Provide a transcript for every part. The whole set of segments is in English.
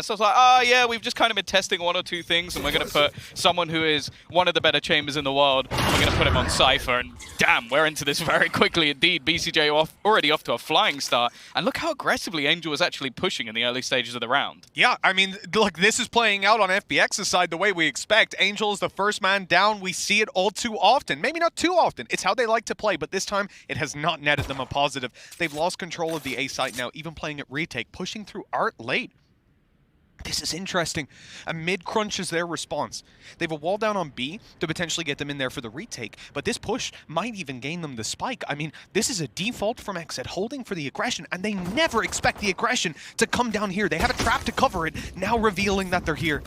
So I was like, oh yeah, we've just kind of been testing one or two things, and we're going to put someone who is one of the better chambers in the world, we're going to put him on Cypher, and damn, we're into this very quickly indeed. BCJ already off to a flying start, and look how aggressively Angel was actually pushing in the early stages of the round. Yeah, I mean, look, this is playing out on FPX's side the way we expect. Angel is the first man down. We see it all too often. Maybe not too often. It's how they like to play, but this time it has not netted them a positive. They've lost control of the A site now, even playing at retake, pushing through Art late. This is interesting. A mid-crunch is their response. They have a wall down on B to potentially get them in there for the retake, but this push might even gain them the spike. I mean, this is a default from Xset, holding for the aggression, and they never expect the aggression to come down here. They have a trap to cover it, now revealing that they're here.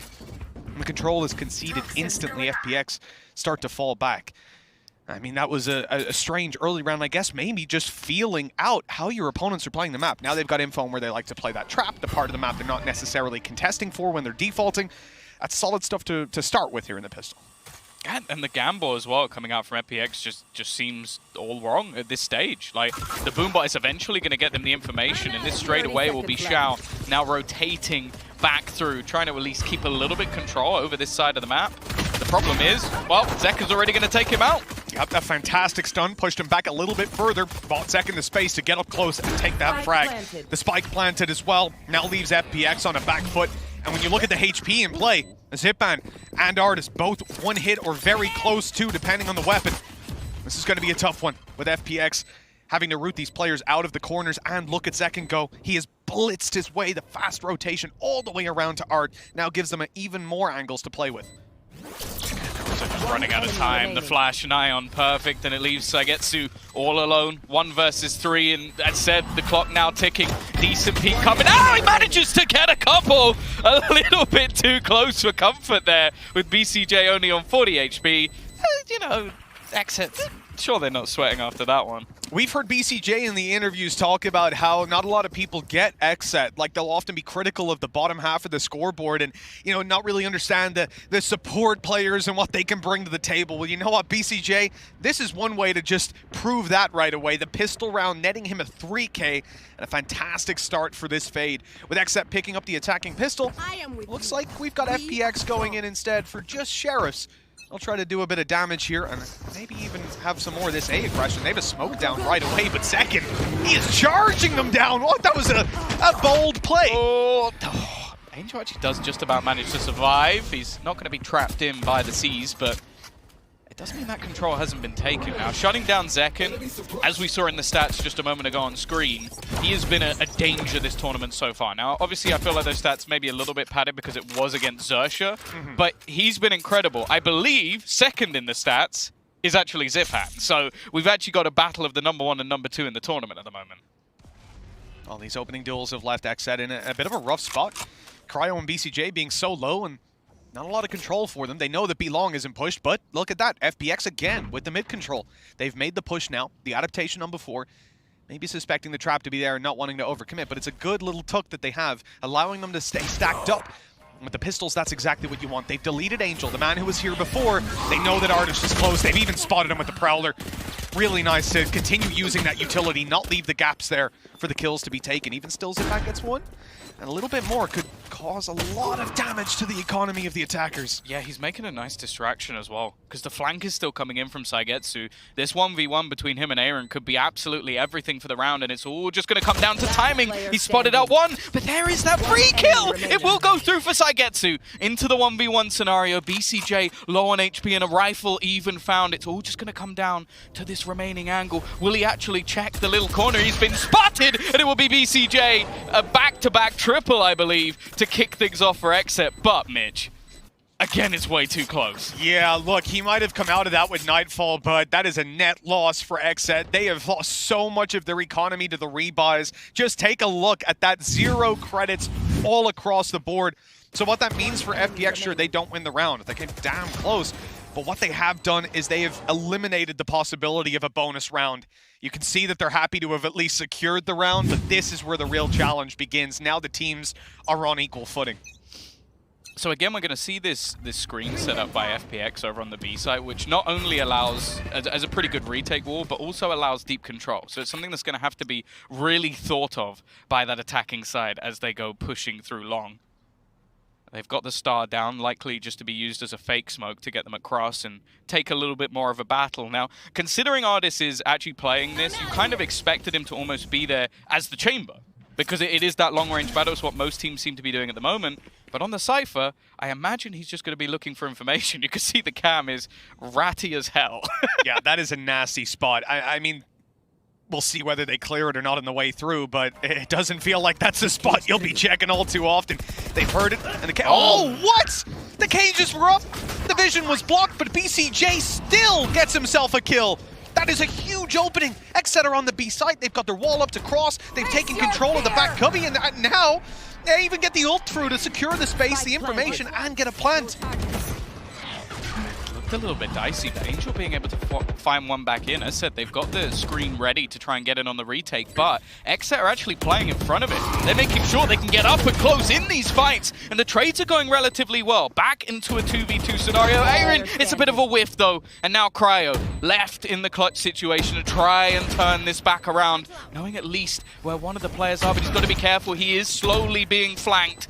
And the control is conceded instantly. FPX start to fall back. I mean, that was a strange early round, I guess, maybe just feeling out how your opponents are playing the map. Now they've got info on where they like to play that trap, the part of the map they're not necessarily contesting for when they're defaulting. That's solid stuff to start with here in the pistol. And the gamble as well coming out from FPX just seems all wrong at this stage. Like, the Boombot is eventually going to get them the information, and this straight away will be Xiao now rotating back through, trying to at least keep a little bit control over this side of the map. The problem is, well, Zek is already going to take him out. Yep, that fantastic stun pushed him back a little bit further. Bought Zek in the space to get up close and take that frag. The spike planted as well, now leaves FPX on a back foot. And when you look at the HP in play, Zipman and Artist both one hit or very close to, depending on the weapon. This is going to be a tough one with FPX having to root these players out of the corners and look at Zek and go. He has blitzed his way, the fast rotation all the way around to Art. Now gives them even more angles to play with. So just running out of time, the flash and Ion perfect, and it leaves Saigetsu all alone. 1 versus 3, and that said, the clock now ticking. Decent peek coming. Oh, he manages to get a couple! A little bit too close for comfort there, with BCJ only on 40 HP. You know, Xset, sure they're not sweating after that one. We've heard BCJ in the interviews talk about how not a lot of people get Xset. Like, they'll often be critical of the bottom half of the scoreboard and, you know, not really understand the support players and what they can bring to the table. Well, you know what, BCJ, this is one way to just prove that right away. The pistol round netting him a 3K and a fantastic start for this fade. With Xset picking up the attacking pistol, looks like we've got FPX going in instead for just Sheriffs. They'll try to do a bit of damage here and maybe even have some more of this A aggression. They have a smoke down right away, but second, he is charging them down. What? That was a bold play. Oh, Angel actually does just about manage to survive. He's not going to be trapped in by the C's, but it doesn't mean that control hasn't been taken now. Shutting down Zekken, as we saw in the stats just a moment ago on screen, he has been a danger this tournament so far. Now, obviously, I feel like those stats may be a little bit padded because it was against Xerxia, but he's been incredible. I believe second in the stats is actually Ziphan. So we've actually got a battle of the #1 and #2 in the tournament at the moment. All these opening duels have left Xset in a bit of a rough spot. Cryo and BCJ being so low and not a lot of control for them. They know that B-Long isn't pushed, but look at that. FPX again with the mid-control. They've made the push now. The adaptation on before. Maybe suspecting the trap to be there and not wanting to overcommit, but it's a good little tuck that they have, allowing them to stay stacked up. And with the pistols, that's exactly what you want. They've deleted Angel, the man who was here before. They know that Artist is close. They've even spotted him with the Prowler. Really nice to continue using that utility, not leave the gaps there for the kills to be taken. Even still, Zipman gets one. And a little bit more could cause a lot of damage to the economy of the attackers. Yeah, he's making a nice distraction as well, because the flank is still coming in from Saigetsu. This 1v1 between him and Aaron could be absolutely everything for the round, and it's all just going to come down to timing. He spotted out one, but there is that free kill! It will go through for Saigetsu. Into the 1v1 scenario, BCJ low on HP and a rifle even found. It's all just going to come down to this remaining angle. Will he actually check the little corner? He's been spotted, and it will be BCJ. A back-to-back triple, I believe, to kick things off for Xset. But, Mitch, again, it's way too close. Yeah, look, he might have come out of that with Nightfall, but that is a net loss for Xset. They have lost so much of their economy to the rebuys. Just take a look at that 0 credits all across the board. So what that means for FPX, sure, they don't win the round. They came damn close. But what they have done is they have eliminated the possibility of a bonus round. You can see that they're happy to have at least secured the round, but this is where the real challenge begins. Now the teams are on equal footing. So again, we're going to see this screen set up by FPX over on the B side, which not only allows, as a pretty good retake wall, but also allows deep control. So it's something that's going to have to be really thought of by that attacking side as they go pushing through long. They've got the star down, likely just to be used as a fake smoke to get them across and take a little bit more of a battle. Now, considering Ardis is actually playing this, you kind of expected him to almost be there as the chamber, because it is that long-range battle. It's what most teams seem to be doing at the moment. But on the Cypher, I imagine he's just going to be looking for information. You can see the cam is ratty as hell. Yeah, that is a nasty spot. I mean, we'll see whether they clear it or not on the way through, but it doesn't feel like that's a spot you'll be checking all too often. They've heard it, and the oh, what? The cages were up, the vision was blocked, but BCJ still gets himself a kill. That is a huge opening. Xset are on the B site, they've got their wall up to cross, they've taken control of the back cubby, and now they even get the ult through to secure the space, the information, and get a plant. A little bit dicey, but Angel being able to find one back in. As said, they've got the screen ready to try and get in on the retake, but Xset are actually playing in front of it. They're making sure they can get up and close in these fights, and the trades are going relatively well. Back into a 2v2 scenario. Aaron, it's a bit of a whiff though, and now Cryo left in the clutch situation to try and turn this back around, knowing at least where one of the players are, but he's got to be careful. He is slowly being flanked.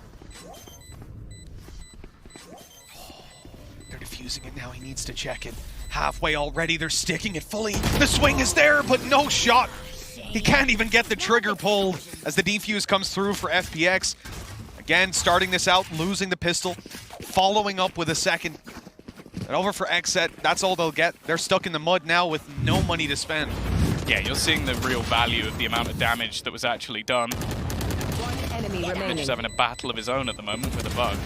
Using it now, he needs to check it. Halfway already, they're sticking it fully. The swing is there, but no shot. He can't even get the trigger pulled as the defuse comes through for FPX. Again, starting this out, losing the pistol, following up with a second. And over for Xset, that's all they'll get. They're stuck in the mud now with no money to spend. Yeah, you're seeing the real value of the amount of damage that was actually done. One enemy remaining. Just having a battle of his own at the moment with a bug.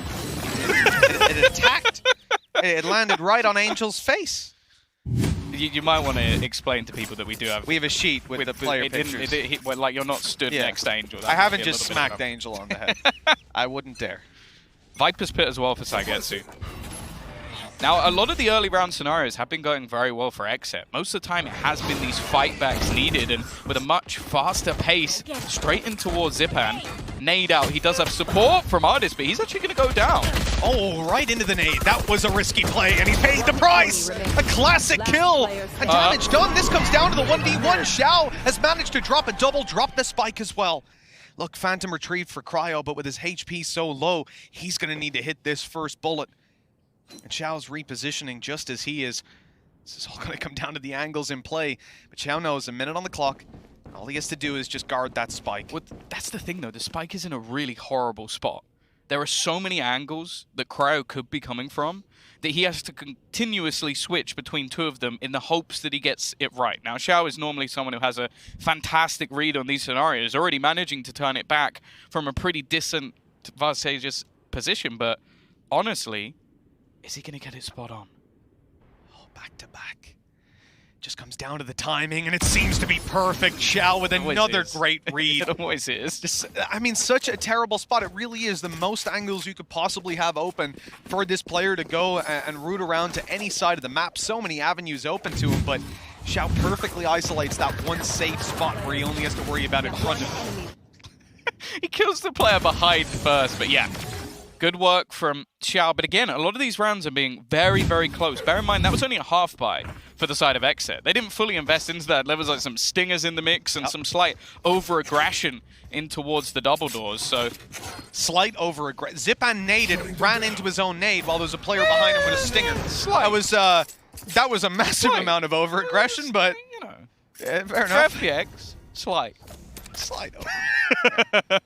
It attacked. It landed right on Angel's face. You might want to explain to people that we do have... We have a sheet with the player pictures. Like, you're not stood next to Angel. I haven't just smacked Angel on the head. I wouldn't dare. Viper's Pit as well for Saigetsu. Now, a lot of the early round scenarios have been going very well for Xset. Most of the time, it has been these fight backs needed, and with a much faster pace, straight in towards Zipan. Nade out. He does have support from Ardis, but he's actually going to go down. Oh, right into the nade. That was a risky play, and he paid the price. A classic kill. And damage done. This comes down to the 1v1. Xiao has managed to drop a double, drop the spike as well. Look, Phantom retrieved for Cryo, but with his HP so low, he's going to need to hit this first bullet. And Xiao's repositioning just as he is. This is all going to come down to the angles in play. But Xiao knows a minute on the clock. All he has to do is just guard that spike. Well, that's the thing, though. The spike is in a really horrible spot. There are so many angles that Cryo could be coming from that he has to continuously switch between two of them in the hopes that he gets it right. Now, Xiao is normally someone who has a fantastic read on these scenarios, already managing to turn it back from a pretty disadvantageous position. But honestly, is he going to get it spot on? Oh, back to back. Just comes down to the timing, and it seems to be perfect. Xiao with another great read. It always is. Just, I mean, such a terrible spot. It really is the most angles you could possibly have open for this player to go and root around to any side of the map. So many avenues open to him, but Xiao perfectly isolates that one safe spot where he only has to worry about it in front of him. He kills the player behind first, but yeah. Good work from Xiao, but again, a lot of these rounds are being very, very close. Bear in mind, that was only a half buy for the side of Xset. They didn't fully invest into that. There was like some stingers in the mix and some slight over-aggression in towards the double doors, so... Slight over-aggression. Zipan naded, ran into his own nade while there was a player behind him with a stinger. That was a massive amount of over-aggression, but... You know, fair enough. FPX, slight. Slight over.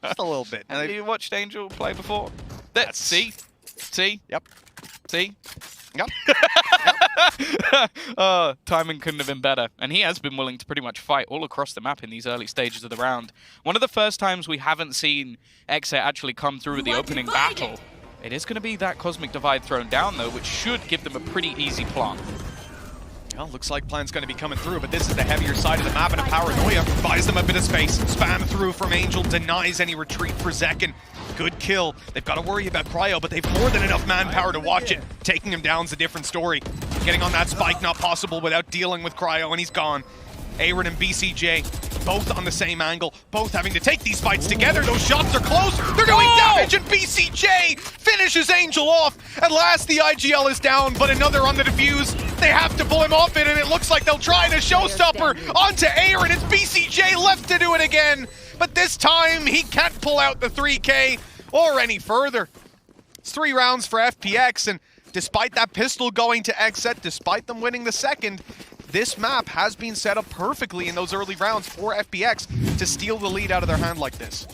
Just a little bit. Have you watched Angel play before? See? Yep. See? Yep. Timing couldn't have been better. And he has been willing to pretty much fight all across the map in these early stages of the round. One of the first times we haven't seen Xset actually come through with the opening battle. It is going to be that Cosmic Divide thrown down, though, which should give them a pretty easy plant. Well, looks like plan's going to be coming through, but this is the heavier side of the map, and a Paranoia buys them a bit of space. Spam through from Angel, denies any retreat for Zekin. Good kill. They've got to worry about Cryo, but they've more than enough manpower to watch it. Taking him down's a different story. Getting on that spike, not possible without dealing with Cryo, and he's gone. Aaron and BCJ, both on the same angle, both having to take these fights together. Those shots are close. They're doing damage, and BCJ finishes Angel off. At last, the IGL is down, but another on the defuse. They have to pull him off it, and it looks like they'll try to showstopper onto Aaron. It's BCJ left to do it again, but this time he can't pull out the 3K or any further. It's 3 rounds for FPX, and despite that pistol going to Xset, despite them winning the second, this map has been set up perfectly in those early rounds for FPX to steal the lead out of their hand like this.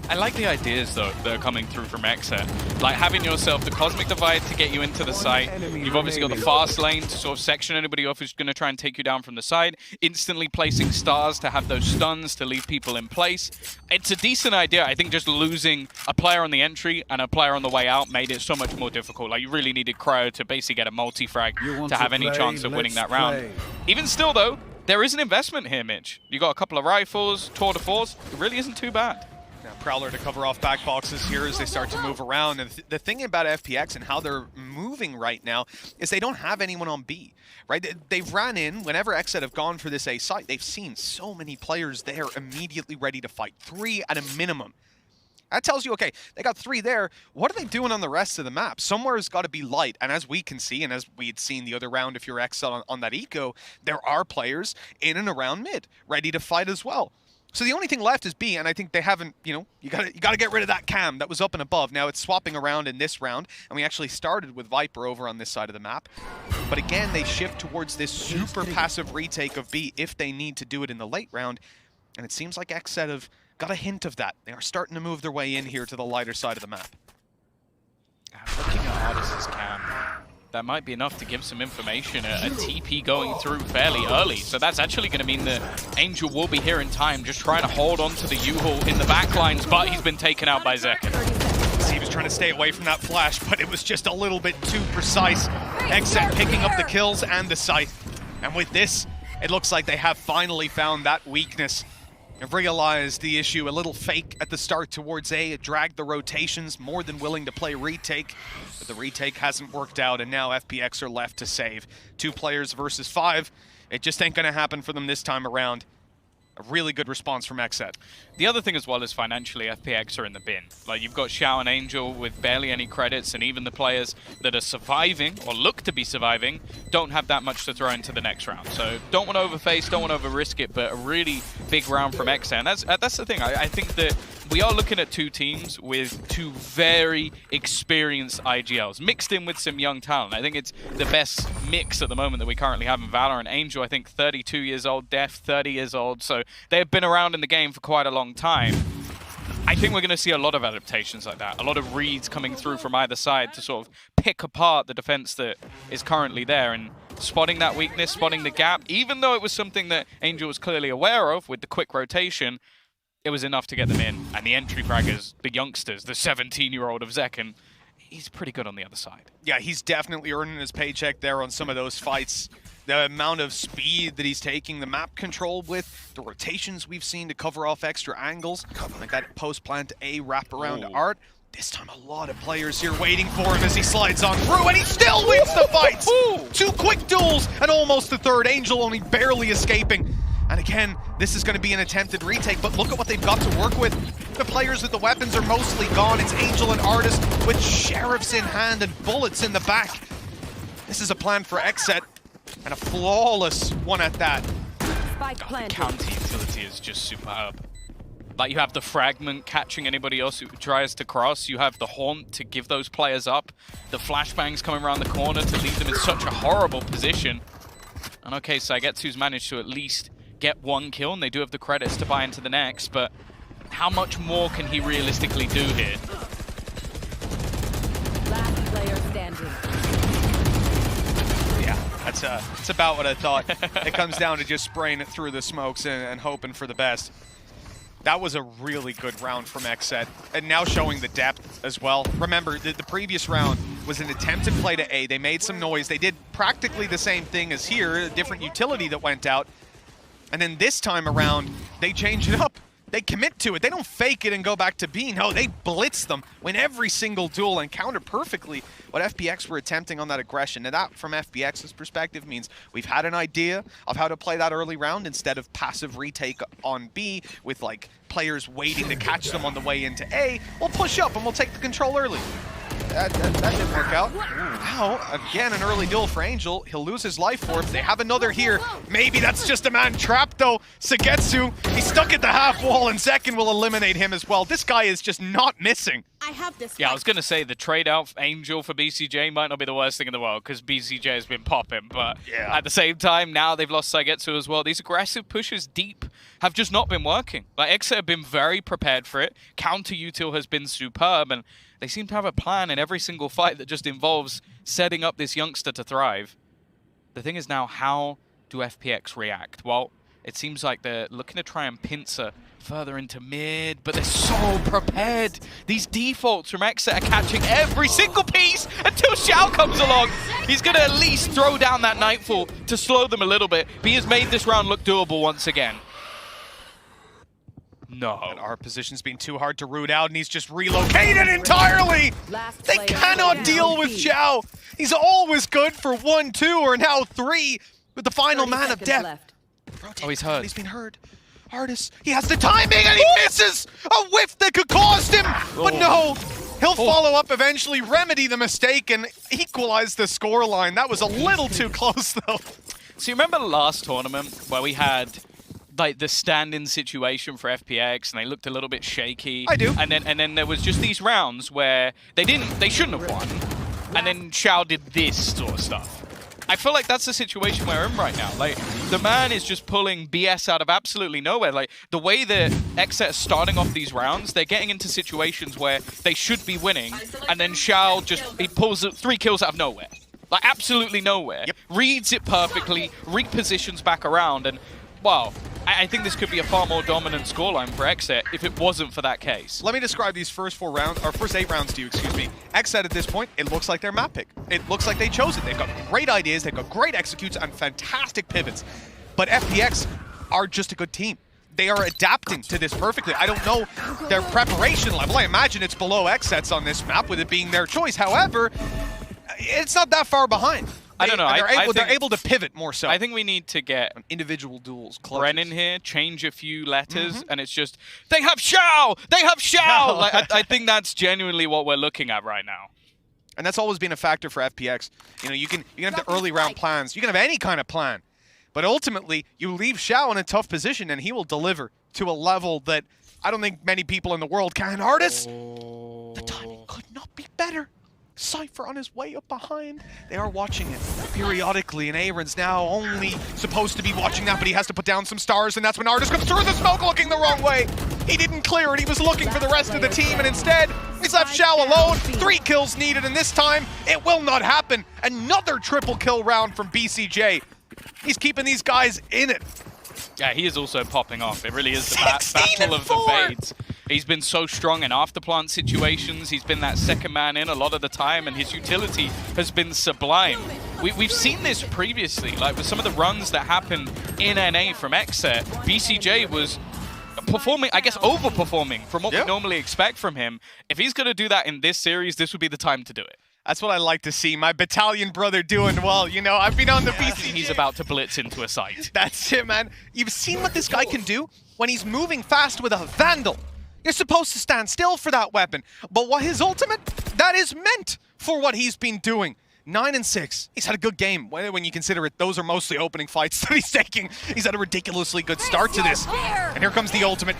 I like the ideas, though, that are coming through from Xset. Like having yourself the Cosmic Divide to get you into the site. You've obviously got the fast lane to sort of section anybody off who's going to try and take you down from the side. Instantly placing stars to have those stuns to leave people in place. It's a decent idea. I think just losing a player on the entry and a player on the way out made it so much more difficult. Like, you really needed Cryo to basically get a multi-frag to have any chance of winning that round. Even still, though, there is an investment here, Mitch. You got a couple of rifles, tour de force. It really isn't too bad. Now, Prowler to cover off back boxes here as they start to move around. And the thing about FPX and how they're moving right now is they don't have anyone on B, right? They've ran in, whenever Xset have gone for this A site, they've seen so many players there immediately ready to fight. 3 at a minimum. That tells you, okay, they got 3 there. What are they doing on the rest of the map? Somewhere's got to be light. And as we can see, and as we had seen the other round, if you're Xset on that eco, there are players in and around mid ready to fight as well. So the only thing left is B, and I think they haven't, you gotta get rid of that cam that was up and above. Now it's swapping around in this round, and we actually started with Viper over on this side of the map. But again, they shift towards this super passive retake of B if they need to do it in the late round. And it seems like Xset have got a hint of that. They are starting to move their way in here to the lighter side of the map. Looking at Ardis's cam, that might be enough to give some information. A TP going through fairly early, so that's actually going to mean that Angel will be here in time, just trying to hold on to the U-Haul in the backlines, but he's been taken out by Zekin. He was trying to stay away from that flash, but it was just a little bit too precise. Xset picking up the kills and the scythe. And with this, it looks like they have finally found that weakness. I've realized the issue, a little fake at the start towards A. It dragged the rotations, more than willing to play retake. But the retake hasn't worked out, and now FPX are left to save. 2 players versus 5. It just ain't gonna happen for them this time around. A really good response from Xset. The other thing as well is financially, FPX are in the bin. Like, you've got Xiao and Angel with barely any credits, and even the players that are surviving, or look to be surviving, don't have that much to throw into the next round. So don't want to overface, don't want to over-risk it, but a really big round from Xset. And that's the thing. I think that we are looking at 2 teams with 2 very experienced IGLs, mixed in with some young talent. I think it's the best mix at the moment that we currently have in Valorant. Angel, I think 32 years old, Def 30 years old, so they have been around in the game for quite a long time. I think we're going to see a lot of adaptations like that, a lot of reads coming through from either side to sort of pick apart the defense that is currently there, and spotting that weakness, spotting the gap, even though it was something that Angel was clearly aware of with the quick rotation, it was enough to get them in. And the entry fraggers, the youngsters, the 17-year-old of Zekin, he's pretty good on the other side. Yeah, he's definitely earning his paycheck there on some of those fights. The amount of speed that he's taking, the map control with, the rotations we've seen to cover off extra angles, like that post-plant A wrap around to Art. This time a lot of players here waiting for him as he slides on through, and he still wins the fights! 2 quick duels and almost the third. Angel only barely escaping. And again, this is going to be an attempted retake, but look at what they've got to work with. The players with the weapons are mostly gone. It's Angel and Artist with sheriffs in hand and bullets in the back. This is a plan for Xset, and a flawless one at that. The counter utility is just superb. Like, you have the fragment catching anybody else who tries to cross. You have the haunt to give those players up. The flashbangs coming around the corner to leave them in such a horrible position. And okay, Saigetsu's managed to at least get 1 kill, and they do have the credits to buy into the next, but how much more can he realistically do here? Last player standing. Yeah, that's about what I thought. It comes down to just spraying it through the smokes and hoping for the best. That was a really good round from Xset, and now showing the depth as well. Remember, the previous round was an attempted play to A. They made some noise. They did practically the same thing as here, a different utility that went out. And then this time around, they change it up. They commit to it. They don't fake it and go back to B. No, they blitz them, win every single duel, and counter perfectly what FPX were attempting on that aggression. And that, from FPX's perspective, means we've had an idea of how to play that early round instead of passive retake on B with, like, players waiting to catch them on the way into A. We'll push up and we'll take the control early. That didn't work out. Now, again, an early duel for Angel. He'll lose his life for it. They have another here. Maybe that's just a man trapped, though. Sagetsu, he's stuck at the half wall, and Zekin will eliminate him as well. This guy is just not missing. I have this. Yeah, I was going to say the trade out Angel for BCJ might not be the worst thing in the world because BCJ has been popping, but at the same time, now they've lost Sagetsu as well. These aggressive pushes deep have just not been working. Like, Xset have been very prepared for it. Counter util has been superb, and they seem to have a plan in every single fight that just involves setting up this youngster to thrive. The thing is now, how do FPX react? Well, it seems like they're looking to try and pincer further into mid, but they're so prepared. These defaults from Xset are catching every single piece until Xiao comes along. He's going to at least throw down that Nightfall to slow them a little bit, but he has made this round look doable once again. No. And our position's been too hard to root out, and he's just relocated entirely! They cannot deal with Xiao! He's always good for 1, 2, or now 3 with the final man of death. Oh, he's hurt. He's been hurt. Artis, he has the timing and he misses! A whiff that could cost him! But no! He'll follow up eventually, remedy the mistake, and equalize the scoreline. That was a little too close, though. So you remember the last tournament where we had like the stand-in situation for FPX and they looked a little bit shaky? I do. And then there was just these rounds where they shouldn't have won, and then Xiao did this sort of stuff. I feel like that's the situation we're in right now. Like, the man is just pulling BS out of absolutely nowhere. Like, the way that Xset is starting off these rounds, they're getting into situations where they should be winning, and then Xiao he pulls 3 kills out of nowhere. Like, absolutely nowhere. Yep. Reads it perfectly, repositions back around, and, wow, I think this could be a far more dominant scoreline for Xset if it wasn't for that case. Let me describe these first 8 rounds to you, excuse me. Xset at this point, it looks like their map pick. It looks like they chose it. They've got great ideas, they've got great executes and fantastic pivots. But FPX are just a good team. They are adapting to this perfectly. I don't know their preparation level. I imagine it's below Xset's on this map with it being their choice. However, it's not that far behind. I don't know. They're able to pivot more so. I think we need to get individual duels. Bren in here, change a few letters, and it's just, they have Xiao! They have Xiao! Like, I think that's genuinely what we're looking at right now. And that's always been a factor for FPX. You know, you can have the early round plans. You can have any kind of plan. But ultimately, you leave Xiao in a tough position, and he will deliver to a level that I don't think many people in the world can. Artis, the timing could not be better. Cypher on his way up behind. They are watching it periodically, and Aaron's now only supposed to be watching that, but he has to put down some stars, and that's when Artis comes through the smoke looking the wrong way. He didn't clear it. He was looking for the rest of the team, and instead, he's left Xiao alone. 3 kills needed, and this time, it will not happen. Another triple kill round from BCJ. He's keeping these guys in it. Yeah, he is also popping off. It really is the battle of the fades. He's been so strong in afterplant situations. He's been that second man in a lot of the time, and his utility has been sublime. We've seen this previously, like with some of the runs that happened in NA from Xset. BCJ was performing, I guess, overperforming from what we normally expect from him. If he's going to do that in this series, this would be the time to do it. That's what I like to see. My battalion brother doing well. You know, I've been on the BCJ. He's about to blitz into a site. That's it, man. You've seen what this guy can do when he's moving fast with a Vandal. You're supposed to stand still for that weapon. But what his ultimate, that is meant for what he's been doing. 9 and 6. He's had a good game. When you consider it, those are mostly opening fights that he's taking. He's had a ridiculously good start to this. And here comes the ultimate.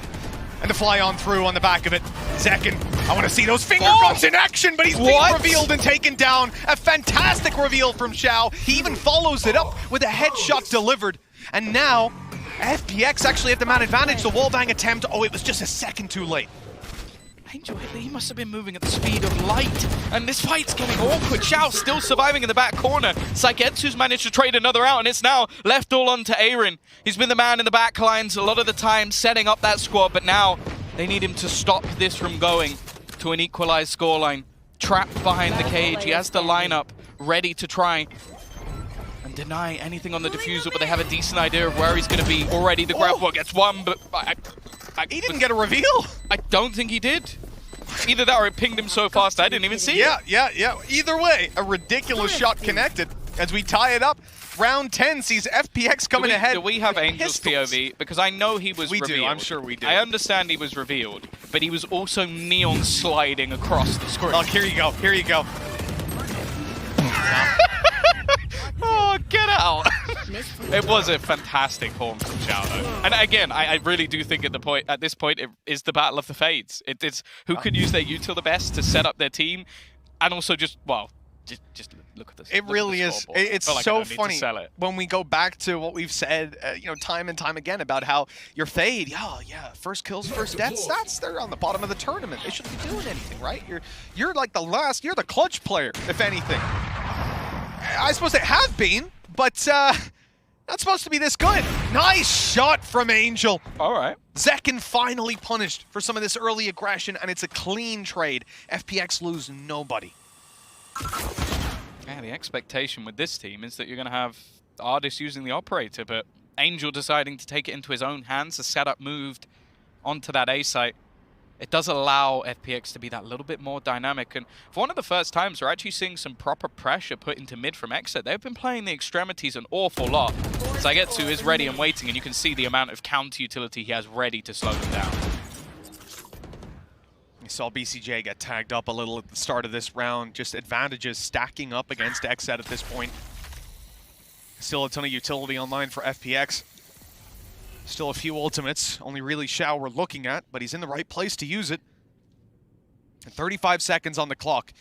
And the fly on through on the back of it. Second, I want to see those finger guns in action, but he's being revealed and taken down. A fantastic reveal from Xiao. He even follows it up with a headshot delivered. And now, FPX actually have the man advantage. The wallbang attempt, oh, it was just a second too late. Angel, he must have been moving at the speed of light, and this fight's getting awkward. Xiao still surviving in the back corner. Sagetsu's managed to trade another out, and it's now left all on to Aaron. He's been the man in the back lines a lot of the time, setting up that squad, but now they need him to stop this from going to an equalized scoreline. Trapped behind the cage, he has the lineup ready to try and deny anything on the diffusal, but they have a decent idea of where he's going to be already. The grab ball gets one, but he didn't get a reveal. I don't think he did. Either that or it pinged him so fast I didn't even see it. Yeah. Either way, a ridiculous shot connected. as we tie it up. Round 10 sees FPX coming ahead. Do we have Angel's pistols. POV? Because I know he was revealed. We do, I'm sure we do. I understand he was revealed, but he was also neon sliding across the screen. Oh, here you go, here you go. Oh, get out! It was a fantastic horn from Xiao. And again, I really do think at this point it is the battle of the fades. It's who can use their util the best to set up their team, and also just look at this. It really is. It's like so funny when we go back to what we've said, time and time again about how your fade, yeah, first kills, first deaths. They're on the bottom of the tournament. They shouldn't be doing anything, right? You're like the last. You're the clutch player, if anything. I suppose they have been, but not supposed to be this good. Nice shot from Angel. All right. Zekken finally punished for some of this early aggression, and it's a clean trade. FPX lose nobody. Yeah, the expectation with this team is that you're going to have Artist using the operator, but Angel deciding to take it into his own hands, the setup moved onto that A site. It does allow FPX to be that little bit more dynamic, and for one of the first times, we're actually seeing some proper pressure put into mid from Xset. They've been playing the extremities an awful lot. Zaigetsu is ready and waiting, and you can see the amount of counter utility he has ready to slow them down. We saw BCJ get tagged up a little at the start of this round, just advantages stacking up against Xset at this point. Still a ton of utility online for FPX. Still a few ultimates, only really Xiao we're looking at, but he's in the right place to use it. And 35 seconds on the clock.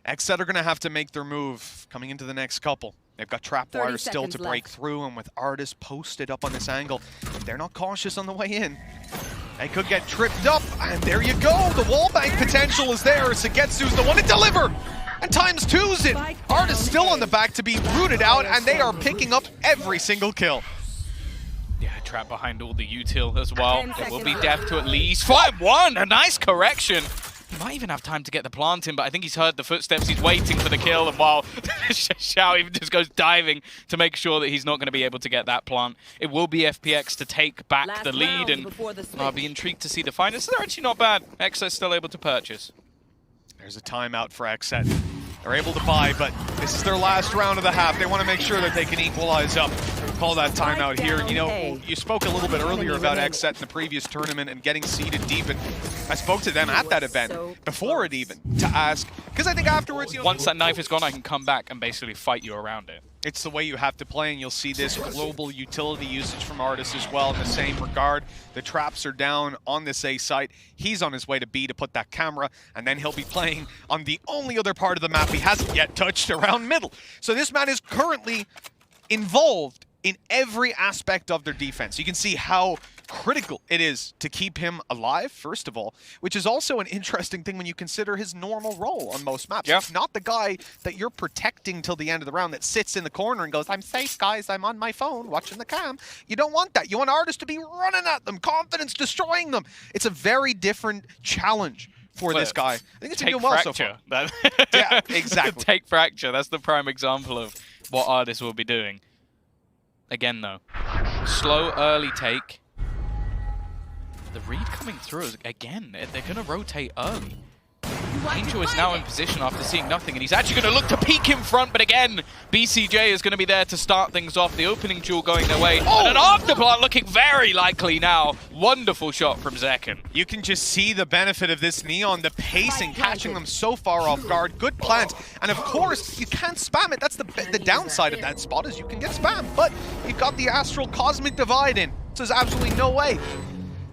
Xset are going to have to make their move coming into the next couple. They've got trapwires still to break through, and with Artist posted up on this angle, if they're not cautious on the way in, they could get tripped up, and there you go. The wallbang potential is there. Sagetsu's the one to deliver, and times two's it. Artist still on the back to be rooted out, and they are picking up every single kill. Yeah, trap behind all the util as well. It will be death to at least 5-1. A nice correction. He might even have time to get the plant in, but I think he's heard the footsteps. He's waiting for the kill, and while Xiao even just goes diving to make sure that he's not going to be able to get that plant. It will be FPX to take back the lead, and I'll be intrigued to see the finals. They're actually not bad. Xset's still able to purchase. There's a timeout for Xset. They're able to buy, but this is their last round of the half. They want to make sure that they can equalize up. Call that timeout here. You know, you spoke a little bit earlier about Xset in the previous tournament and getting seeded deep, and I spoke to them at that event, before it even, to ask, because I think afterwards... Once that knife is gone, I can come back and basically fight you around it. It's the way you have to play, and you'll see this global utility usage from Artist as well in the same regard. The traps are down on this A site. He's on his way to B to put that camera, and then he'll be playing on the only other part of the map he hasn't yet touched, around middle. So this man is currently involved in every aspect of their defense. You can see how critical it is to keep him alive, first of all, which is also an interesting thing when you consider his normal role on most maps. Yeah. It's not the guy that you're protecting till the end of the round that sits in the corner and goes, I'm safe, guys, I'm on my phone watching the cam. You don't want that. You want Artists to be running at them, confidence destroying them. It's a very different challenge for this guy. I think it's been doing well so far. Yeah, exactly. Take Fracture, that's the prime example of what Artist will be doing. Again, though, slow early take. The read coming through is, again, they're going to rotate early. Angel is now in position after seeing nothing, and he's actually going to look to peek in front, but again, BCJ is going to be there to start things off. The opening duel going their way, and an afterplant looking very likely now. Wonderful shot from Zekken. You can just see the benefit of this Neon, the pacing, catching them so far off guard. Good plant, and of course, you can't spam it. That's the downside of that spot, is you can get spammed, but you've got the Astral Cosmic Divide in, so there's absolutely no way.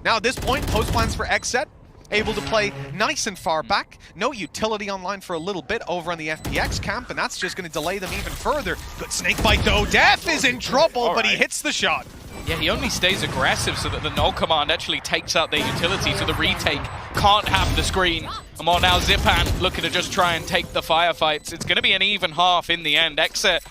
Now at this point, post plans for Xset, able to play nice and far back. No utility online for a little bit over on the FPX camp, and that's just going to delay them even further. Good snake bite though. Def is in trouble, but he hits the shot. Yeah, he only stays aggressive so that the null command actually takes out their utility, so the retake can't have the screen. And while now Zipan looking to just try and take the firefights, it's going to be an even half in the end. Xset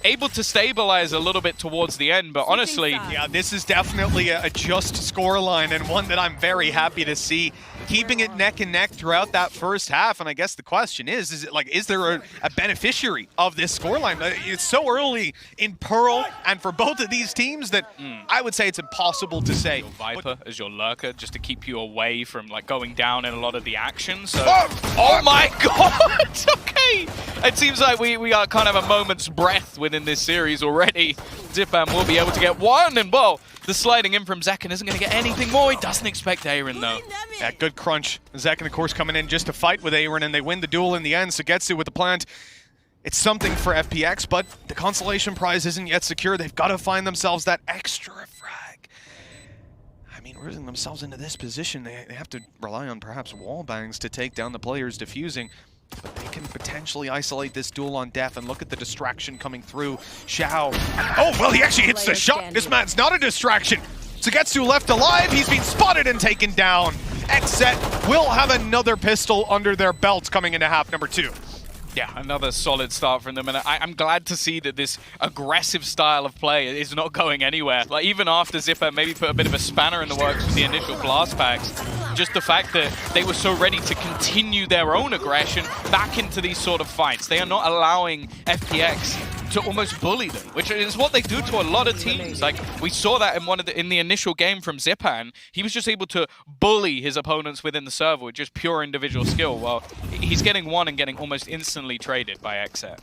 able to stabilize a little bit towards the end, but honestly... Yeah, this is definitely a just scoreline, and one that I'm very happy to see. Keeping it neck and neck throughout that first half, and I guess the question is there a beneficiary of this scoreline? It's so early in Pearl, and for both of these teams that I would say it's impossible to say. Your Viper as your lurker, just to keep you away from like going down in a lot of the action, so... Oh my god! Okay! way! It seems like we are kind of a moment's breath within this series already. Zipan will be able to get one, and well, the sliding in from Zekken isn't going to get anything more. He doesn't expect Aaron, though. Yeah, good crunch. Zekken, of course, coming in just to fight with Aaron, and they win the duel in the end. Sugetsu with the plant. It's something for FPX, but the consolation prize isn't yet secure. They've got to find themselves that extra frag. I mean, rooting themselves into this position, they have to rely on perhaps wall bangs to take down the players defusing. But they can potentially isolate this duel on death, and look at the distraction coming through. Xiao. Oh, well, he actually hits the shot. This man's not a distraction. Sugetsu left alive. He's been spotted and taken down. Xset will have another pistol under their belts coming into half number 2. Yeah, another solid start from them, and I'm glad to see that this aggressive style of play is not going anywhere. Like, even after Zipper maybe put a bit of a spanner in the works with the initial blast packs, just the fact that they were so ready to continue their own aggression back into these sort of fights. They are not allowing FPX to almost bully them, which is what they do to a lot of teams. Like, we saw that in the initial game from Zipan. He was just able to bully his opponents within the server with just pure individual skill. Well, he's getting one and getting almost instantly traded by Xset.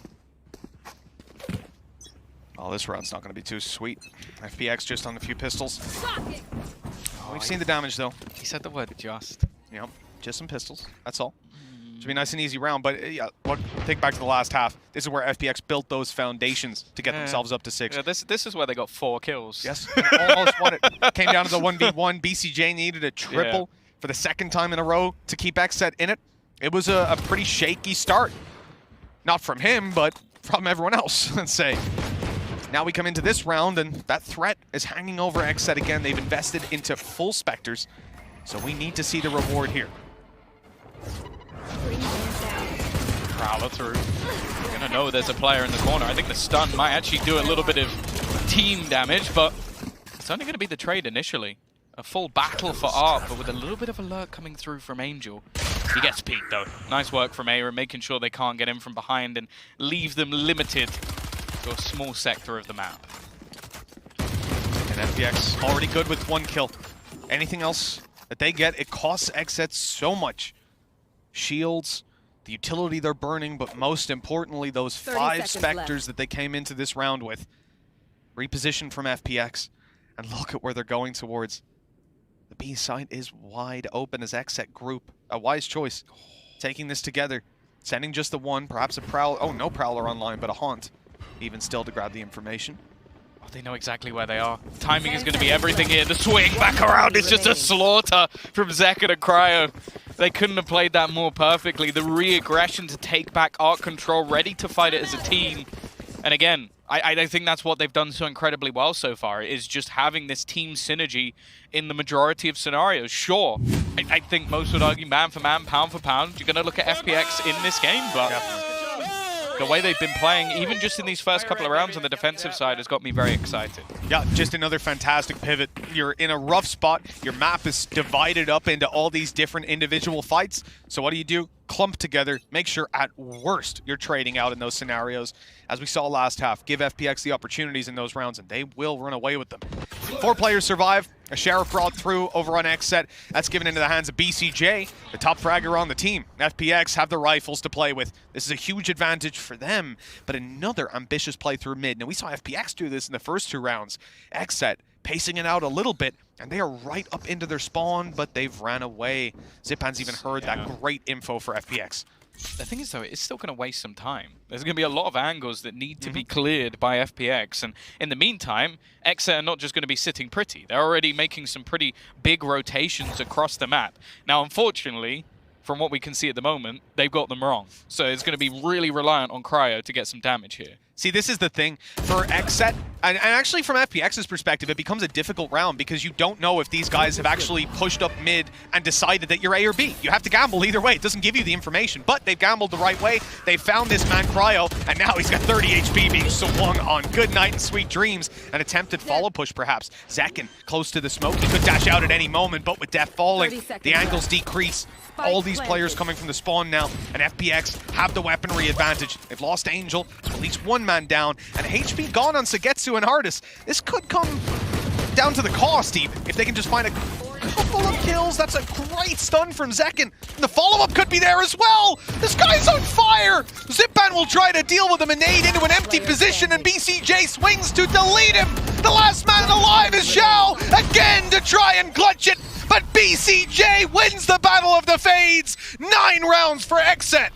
Oh, this round's not going to be too sweet. FPX just on a few pistols. We've seen the damage, though. He said the word just. Yep, just some pistols. That's all. Should be a nice and easy round, but yeah, take back to the last half. This is where FPX built those foundations to get themselves up to 6. Yeah, this is where they got 4 kills. Yes, almost won it. Came down to the 1v1. BCJ needed a triple for the 2nd time in a row to keep Xset in it. It was a pretty shaky start. Not from him, but from everyone else, let's say. Now we come into this round, and that threat is hanging over Xset again. They've invested into full Spectres, so we need to see the reward here. Prowler through. You're gonna know there's a player in the corner. I think the stun might actually do a little bit of team damage, but it's only gonna be the trade initially. A full battle for Art, but with a little bit of alert coming through from Angel. He gets peeked though. Nice work from Aaron, making sure they can't get in from behind and leave them limited to a small sector of the map. And FPX already good with 1 kill. Anything else that they get, it costs Xset so much. Shields, the utility they're burning, but most importantly, those 5 Spectres that they came into this round with. Repositioned from FPX. And look at where they're going towards. The B site is wide open as Xset group. A wise choice. Taking this together. Sending just the 1, perhaps a Prowler. Oh, no Prowler online, but a Haunt. Even still to grab the information. Oh, they know exactly where they are. Timing is going to be everything here. The swing back around is just a slaughter from Zekken and Cryo. They couldn't have played that more perfectly. The re-aggression to take back Art control, ready to fight it as a team. And again, I think that's what they've done so incredibly well so far, is just having this team synergy in the majority of scenarios. Sure, I think most would argue man for man, pound for pound, you're going to look at FPX in this game, but the way they've been playing, even just in these first couple of rounds on the defensive side, has got me very excited. Yeah, just another fantastic pivot. You're in a rough spot. Your map is divided up into all these different individual fights. So what do? Clump together. Make sure at worst you're trading out in those scenarios. As we saw last half, give FPX the opportunities in those rounds, and they will run away with them. 4 players survive. A Sheriff brought through over on Xset. That's given into the hands of BCJ, the top fragger on the team. FPX have the rifles to play with. This is a huge advantage for them, but another ambitious play through mid. Now, we saw FPX do this in the first 2 rounds. Xset pacing it out a little bit, and they are right up into their spawn, but they've ran away. Zipan's even heard that great info for FPX. The thing is, though, it's still going to waste some time. There's going to be a lot of angles that need to be cleared by FPX. And in the meantime, Xset are not just going to be sitting pretty. They're already making some pretty big rotations across the map. Now, unfortunately, from what we can see at the moment, they've got them wrong. So it's going to be really reliant on Cryo to get some damage here. See, this is the thing for Xset, and actually from FPX's perspective, it becomes a difficult round because you don't know if these guys have actually pushed up mid and decided that you're A or B. You have to gamble either way. It doesn't give you the information, but they've gambled the right way. They found this man Cryo, and now he's got 30 HP being swung on. Good night and sweet dreams. An attempted follow push, perhaps. Zekken close to the smoke. He could dash out at any moment, but with death falling, the angles decrease. All these players coming from the spawn now, and FPX have the weaponry advantage. They've lost Angel, at least 1 man down, and HP gone on Sugetsu and Hardis. This could come down to the cost even. If they can just find a couple of kills, that's a great stun from Zekken. The follow-up could be there as well. This guy's on fire. Zipan will try to deal with him and nade into an empty position, and BCJ swings to delete him. The last man alive is Xiao, again to try and clutch it, but BCJ wins the Battle of the Fades. 9 rounds for Xset.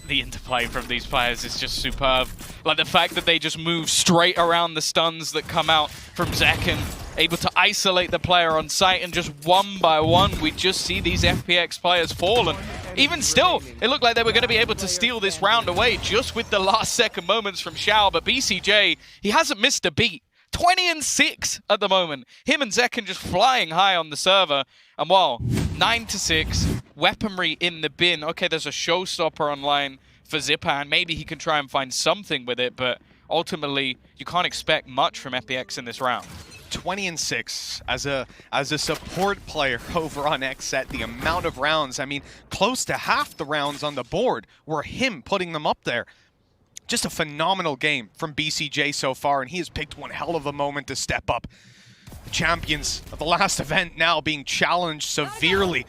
The interplay from these players is just superb. Like the fact that they just move straight around the stuns that come out from Zekken, able to isolate the player on site, and just one by one we just see these FPX players fall. And even still, it looked like they were going to be able to steal this round away just with the last second moments from Xiao, but BCJ, he hasn't missed a beat. 20-6 at the moment. Him and Zekken just flying high on the server. And while 9-6, weaponry in the bin. Okay, there's a showstopper online for Zipan. Maybe he can try and find something with it, but ultimately, you can't expect much from FPX in this round. 20-6 as a support player over on Xset. The amount of rounds, I mean, close to half the rounds on the board were him putting them up there. Just a phenomenal game from BCJ so far, and he has picked one hell of a moment to step up. The champions of the last event now being challenged severely.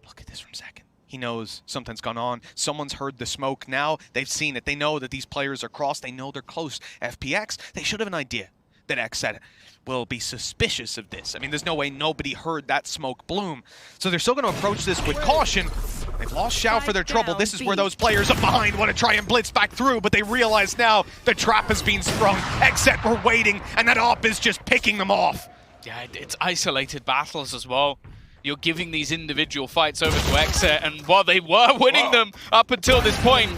Look at this from Zekken. He knows something's gone on. Someone's heard the smoke. Now they've seen it. They know that these players are crossed. They know they're close. FPX, they should have an idea that Xset will be suspicious of this. I mean, there's no way nobody heard that smoke bloom. So they're still going to approach this with caution. They've lost Xiao for their trouble. This is where those players up behind want to try and blitz back through, but they realize now the trap has been sprung. Xset were waiting, and that op is just picking them off. Yeah, it's isolated battles as well. You're giving these individual fights over to Xset, and while they were winning them up until this point,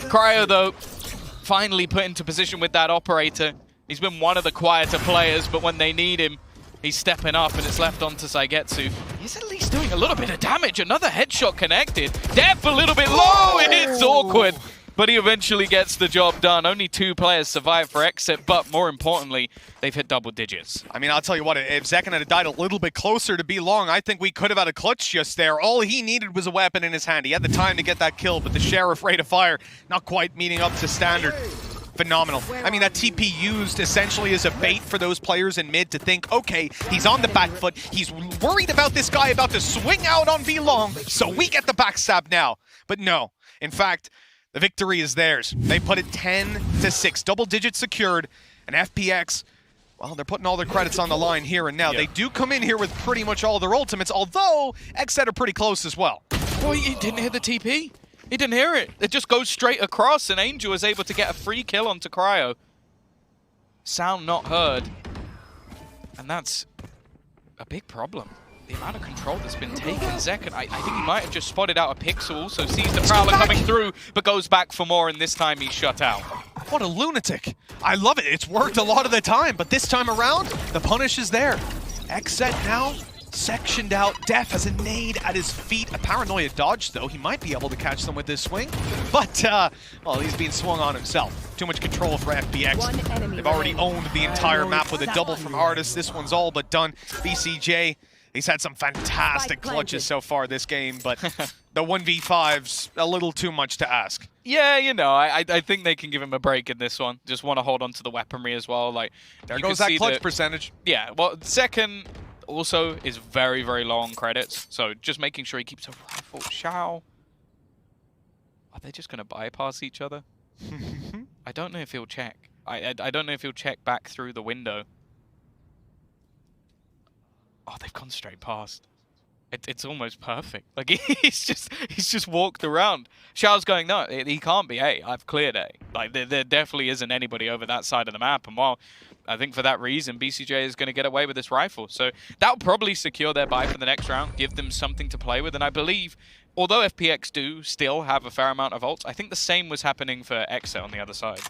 Cryo, though, finally put into position with that operator. He's been one of the quieter players, but when they need him, he's stepping up, and it's left on to Saigetsu. He's at least doing a little bit of damage. Another headshot connected. Def a little bit low. It's awkward, but he eventually gets the job done. Only 2 players survive for Xset, but more importantly, they've hit double digits. I mean, I'll tell you what, if Zekken had died a little bit closer to be long, I think we could have had a clutch just there. All he needed was a weapon in his hand. He had the time to get that kill, but the Sheriff rate of fire not quite meeting up to standard. Phenomenal. I mean, that TP used essentially as a bait for those players in mid to think, okay, he's on the back foot. He's worried about this guy about to swing out on V-Long, so we get the backstab now. But no. In fact, the victory is theirs. They put it 10-6. Double digits secured. And FPX, well, they're putting all their credits on the line here and now. Yeah. They do come in here with pretty much all their ultimates, although Xset are pretty close as well. Boy, he didn't hit the TP. He didn't hear it. It just goes straight across, and Angel is able to get a free kill onto Cryo. Sound not heard. And that's a big problem. The amount of control that's been taken. Zekken, I think he might have just spotted out a pixel, also sees the Prowler coming through, but goes back for more, and this time he's shut out. What a lunatic. I love it. It's worked a lot of the time, but this time around, the punish is there. Xset now sectioned out. Def has a nade at his feet. A paranoia dodge, though. He might be able to catch them with this swing. But, well, he's being swung on himself. Too much control for FPX. They've already owned the entire map with a double from Artis. This one's all but done. BCJ, he's had some fantastic clutches so far this game, but the 1v5's a little too much to ask. Yeah, you know, I think they can give him a break in this one. Just want to hold on to the weaponry as well. Like, there goes that clutch percentage. Yeah, well, second also is very, very low on credits. So just making sure he keeps a rifle. Xiao. Are they just going to bypass each other? I don't know if he'll check. I don't know if he'll check back through the window. Oh, they've gone straight past. It's almost perfect. Like, he's just walked around. Xiao's going, no, he can't be A. I've cleared A. Like, there definitely isn't anybody over that side of the map. And while I think for that reason, BCJ is going to get away with this rifle. So that'll probably secure their buy for the next round, give them something to play with. And I believe, although FPX do still have a fair amount of ults, I think the same was happening for Xset on the other side.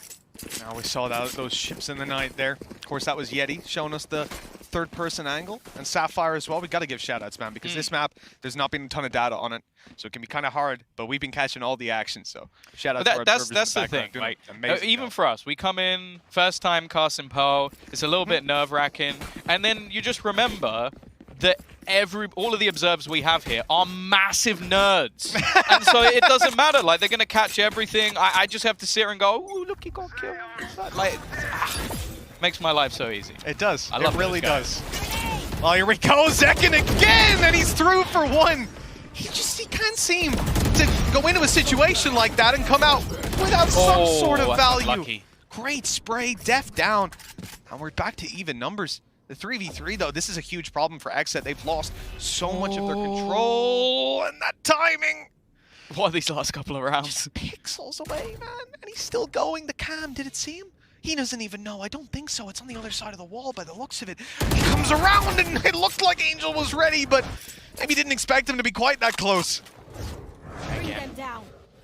Now we saw those ships in the night there. Of course, that was Yeti showing us the third-person angle, and Sapphire as well. We got to give shout-outs, man, because this map, there's not been a ton of data on it, so it can be kind of hard, but we've been catching all the action, so shout-out to our observers that's the thing, like, even for us, we come in, first time casting Pearl, it's a little bit nerve-wracking, and then you just remember that all of the observers we have here are massive nerds. And so it doesn't matter. Like, they're going to catch everything. I just have to sit here and go, ooh, look, he got killed. Like, Makes my life so easy. It does. I love it really those guys. does. Well, here we go. Zekin again, and he's through for one. He can't seem to go into a situation like that and come out without some sort of value. Unlucky. Great spray, def down. And we're back to even numbers. The 3v3, though, this is a huge problem for Xset. They've lost so much of their control, and that timing. What are these last couple of rounds? Just pixels away, man. And he's still going. The cam, did it see him? He doesn't even know. I don't think so. It's on the other side of the wall by the looks of it. He comes around, and it looked like Angel was ready, but maybe didn't expect him to be quite that close. Again,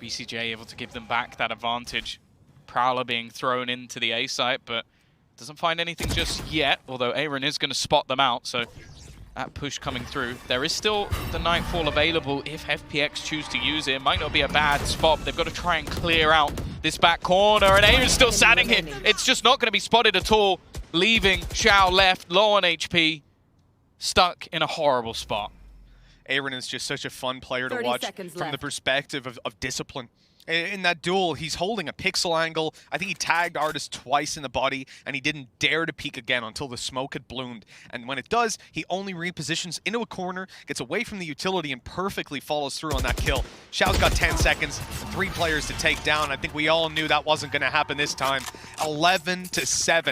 BCJ able to give them back that advantage. Prowler being thrown into the A site, but doesn't find anything just yet, although Aaron is going to spot them out, so that push coming through. There is still the Nightfall available if FPX choose to use it. It might not be a bad spot, but they've got to try and clear out this back corner, and Aaron's still standing here. It's just not going to be spotted at all. Leaving, Xiao left, low on HP, stuck in a horrible spot. Aaron is just such a fun player to watch from the perspective of discipline. In that duel, he's holding a pixel angle. I think he tagged Artist twice in the body, and he didn't dare to peek again until the smoke had bloomed. And when it does, he only repositions into a corner, gets away from the utility, and perfectly follows through on that kill. Xiao's got 10 seconds, 3 players to take down. I think we all knew that wasn't going to happen this time. 11-7.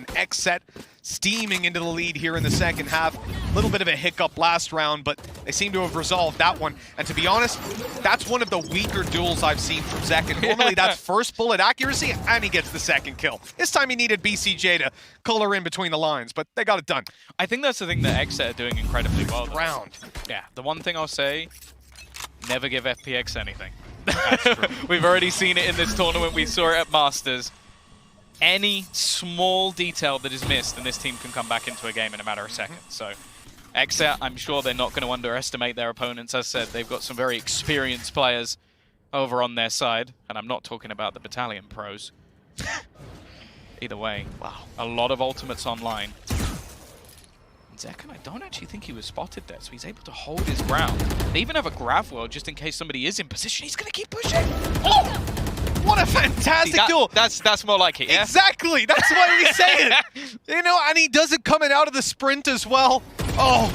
Xset steaming into the lead here in the second half. A little bit of a hiccup last round, but they seem to have resolved that one. And to be honest, that's one of the weaker duels I've seen from Zekin. Normally that's first bullet accuracy, and he gets the second kill. This time he needed BCJ to color in between the lines, but they got it done. I think that's the thing that Xset are doing incredibly well. Round. Yeah, the one thing I'll say, never give FPX anything. That's true. We've already seen it in this tournament. We saw it at Masters. Any small detail that is missed, and this team can come back into a game in a matter of seconds. So, Xset, I'm sure they're not going to underestimate their opponents. As said, they've got some very experienced players over on their side, and I'm not talking about the Battalion pros. Either way, wow, a lot of ultimates online. And Zekin, I don't actually think he was spotted there, so he's able to hold his ground. They even have a grab well just in case somebody is in position. He's going to keep pushing. Oh! What a fantastic duel! That's more like it, yeah? Exactly! That's why we say it! You know, and he does it coming out of the sprint as well. Oh,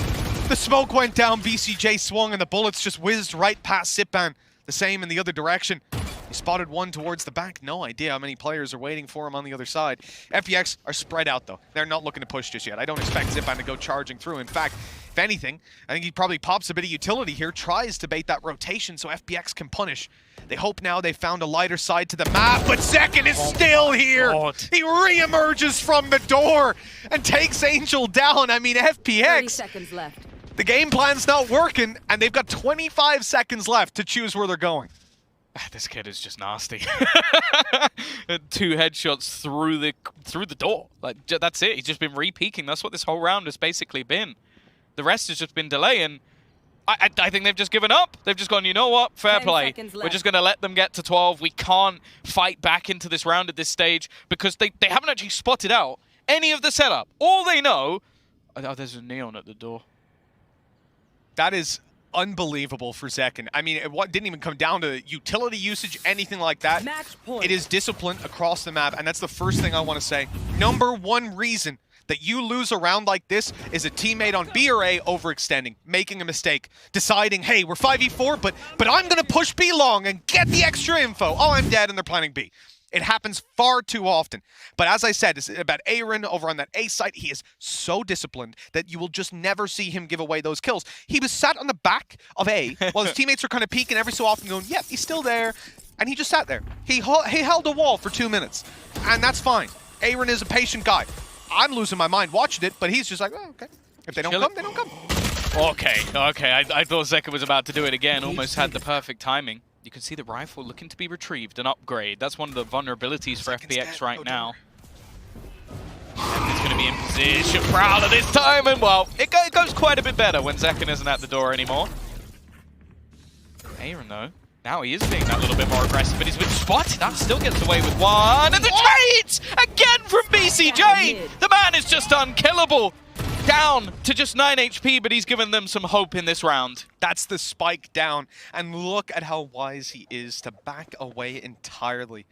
the smoke went down, BCJ swung, and the bullets just whizzed right past Sitban. The same in the other direction. He spotted one towards the back. No idea how many players are waiting for him on the other side. FPX are spread out, though. They're not looking to push just yet. I don't expect Sitban to go charging through. In fact, if anything, I think he probably pops a bit of utility here, tries to bait that rotation so FPX can punish. They hope now they found a lighter side to the map, but Zekin is still here. God. He re-emerges from the door and takes Angel down. I mean, FPX. 30 seconds left. The game plan's not working, and they've got 25 seconds left to choose where they're going. This kid is just nasty. 2 headshots through the door. Like, that's it. He's just been re-peeking. That's what this whole round has basically been. The rest has just been delaying. I think they've just given up. They've just gone, you know what? Fair play. We're just going to let them get to 12. We can't fight back into this round at this stage because they haven't actually spotted out any of the setup. All they know... Oh, there's a neon at the door. That is unbelievable for Zekin. I mean, it didn't even come down to utility usage, anything like that. Match point. It is discipline across the map, and that's the first thing I want to say. Number one reason that you lose a round like this is a teammate on B or A overextending, making a mistake, deciding, hey, we're 5v4, but I'm going to push B long and get the extra info. Oh, I'm dead, and they're planning B. It happens far too often. But as I said, it's about Aaron over on that A site. He is so disciplined that you will just never see him give away those kills. He was sat on the back of A while his teammates were kind of peeking every so often going, yep, he's still there. And he just sat there. He held a wall for 2 minutes. And that's fine. Aaron is a patient guy. I'm losing my mind watching it, but he's just like, oh, okay. If they don't come, they don't come. Okay. I thought Zekin was about to do it again. Almost had the perfect timing. You can see the rifle looking to be retrieved, an upgrade. That's one of the vulnerabilities for FPX right now. And it's going to be in position. Prowler this time, and well, it goes quite a bit better when Zekin isn't at the door anymore. Aaron, though, now he is being that little bit more aggressive, but he's been spotted. That still gets away with one. And the trades again from BCJ. The man is just unkillable. Down to just 9 HP, but he's given them some hope in this round. That's the spike down. And look at how wise he is to back away entirely.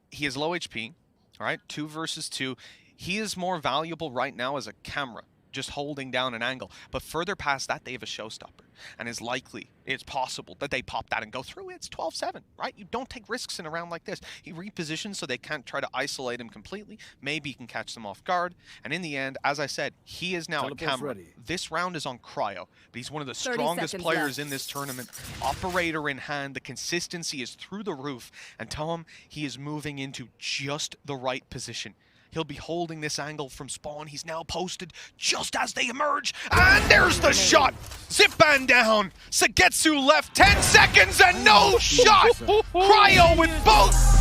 He has low HP, all right? 2 versus 2. he is more valuable right now as a camera, just holding down an angle. But further past that, they have a showstopper. And it's possible that they pop that and go through. It's 12-7, right? You don't take risks in a round like this. He repositions so they can't try to isolate him completely. Maybe he can catch them off guard. And in the end, as I said, he is now a camera. Ready. This round is on Cryo, but he's one of the 30 strongest seconds players left. in this tournament. Operator in hand, the consistency is through the roof. And tell him he is moving into just the right position. He'll be holding this angle from spawn. He's now posted just as they emerge. And there's the shot. Zip band down. Sagetsu left 10 seconds and no shot. Cryo with both